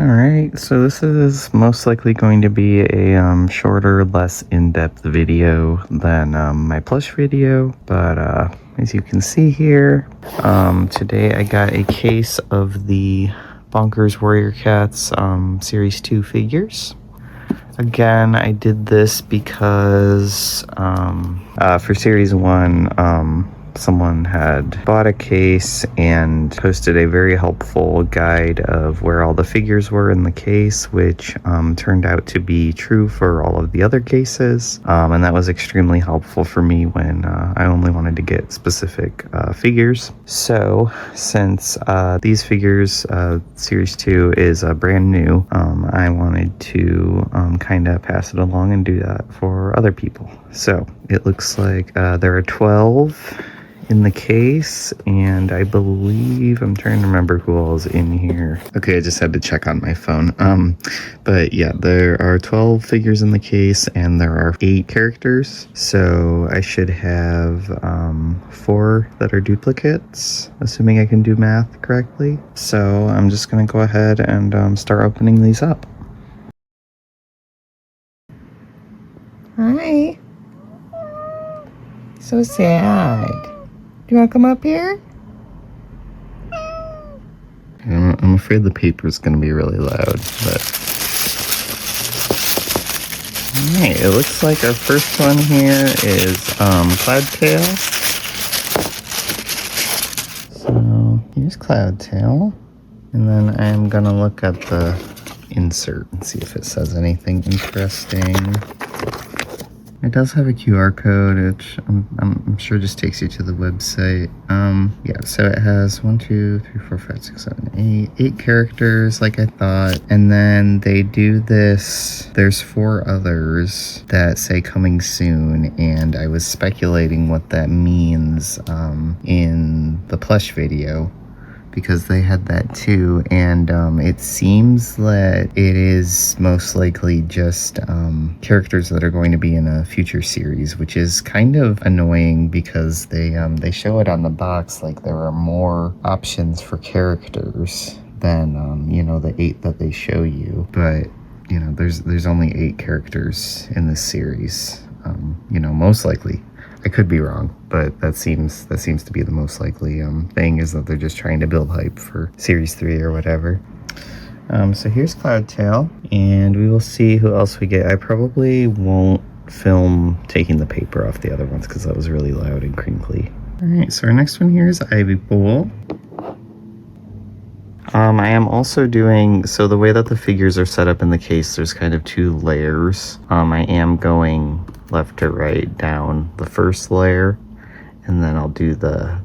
Alright, so this is most likely going to be a shorter, less in-depth video than my plush video, but as you can see here, today I got a case of the Bonkers Warrior Cats Series 2 figures. Again, I did this because for Series 1, someone had bought a case and posted a very helpful guide of where all the figures were in the case, which turned out to be true for all of the other cases, and that was extremely helpful for me when I only wanted to get specific figures. So since these figures, Series 2 is brand new, I wanted to kind of pass it along and do that for other people. So it looks like there are 12 in the case, and I believe, I'm trying to remember who all's in here. Okay, I just had to check on my phone. But yeah, there are 12 figures in the case, and there are 8 characters. So I should have 4 that are duplicates, assuming I can do math correctly. So I'm just gonna go ahead and start opening these up. Hi. So sad. Do you want to come up here? I'm afraid the paper's going to be really loud, but... Alright, it looks like our first one here is Cloudtail. So, here's Cloudtail. And then I'm going to look at the insert and see if it says anything interesting. It does have a QR code, which I'm sure just takes you to the website. Yeah, so it has 1, 2, 3, 4, 5, 6, 7, 8 characters, like I thought. And then they do this, there's 4 others that say coming soon, and I was speculating what that means in the plush video, because they had that too, and it seems that it is most likely just characters that are going to be in a future series, which is kind of annoying because they show it on the box like there are more options for characters than you know, the 8 that they show you, but you know, there's only 8 characters in this series. You know, most likely. I could be wrong, but that seems to be the most likely thing, is that they're just trying to build hype for Series 3 or whatever. So here's Cloudtail, and we will see who else we get. I probably won't film taking the paper off the other ones because that was really loud and crinkly. Alright, so our next one here is Ivy Bowl. I am also doing, so the way that the figures are set up in the case, there's kind of 2 layers. I am going left to right down the first layer, and then I'll do the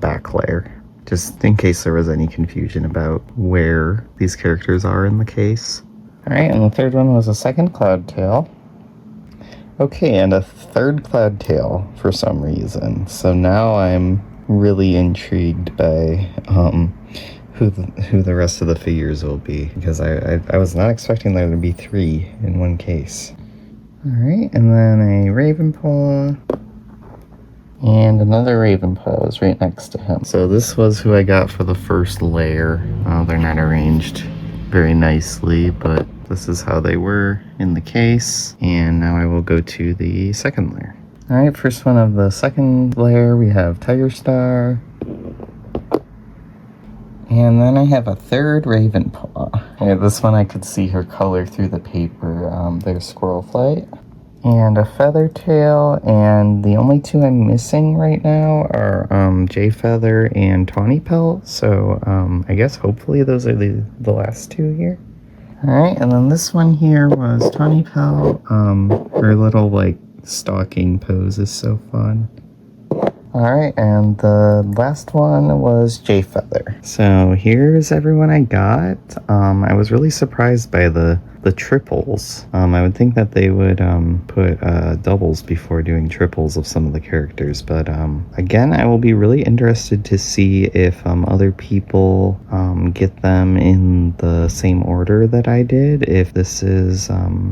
back layer, just in case there was any confusion about where these characters are in the case. Alright, and the third one was a second Cloudtail. Okay, and a third Cloudtail for some reason. So now I'm really intrigued by who the rest of the figures will be, because I was not expecting there to be 3 in one case. Alright, and then a Ravenpaw, and another Ravenpaw is right next to him. So this was who I got for the first layer. They're not arranged very nicely, but this is how they were in the case. And now I will go to the second layer. Alright, first one of the second layer, we have Tiger Star. And then I have a third Ravenpaw. Yeah, this one I could see her color through the paper. There's Squirrel Flight. And a Feathertail, and the only 2 I'm missing right now are Jay Feather and Tawny Pelt. So I guess hopefully those are the last 2 here. Alright, and then this one here was Tawny Pelt. Her little like stalking pose is so fun. Alright, and the last one was Jay Feather. So here's everyone I got. I was really surprised by the the triples. I would think that they would put doubles before doing triples of some of the characters, but again, I will be really interested to see if other people get them in the same order that I did, if this is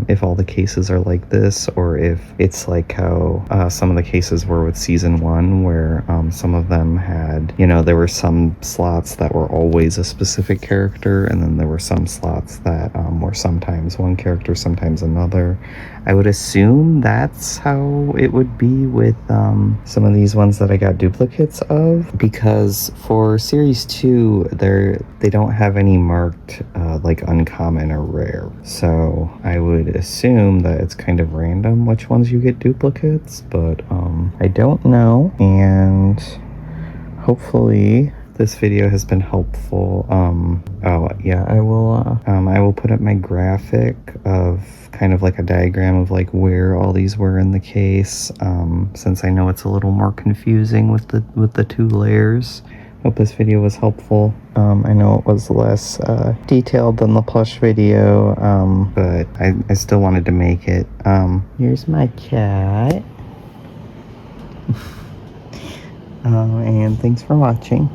if all the cases are like this, or if it's like how some of the cases were with season 1, where some of them had, you know, there were some slots that were always a specific character, and then there were some slots that were sometimes one character, sometimes another. I would assume that's how it would be with some of these ones that I got duplicates of, because for series 2 they don't have any marked like uncommon or rare, so I would assume that it's kind of random which ones you get duplicates, but I don't know, and hopefully this video has been helpful. Oh yeah, I will put up my graphic of kind of like a diagram of like where all these were in the case, since I know it's a little more confusing with the 2 layers. Hope this video was helpful. I know it was less detailed than the plush video, but I still wanted to make it. Here's my cat. And thanks for watching.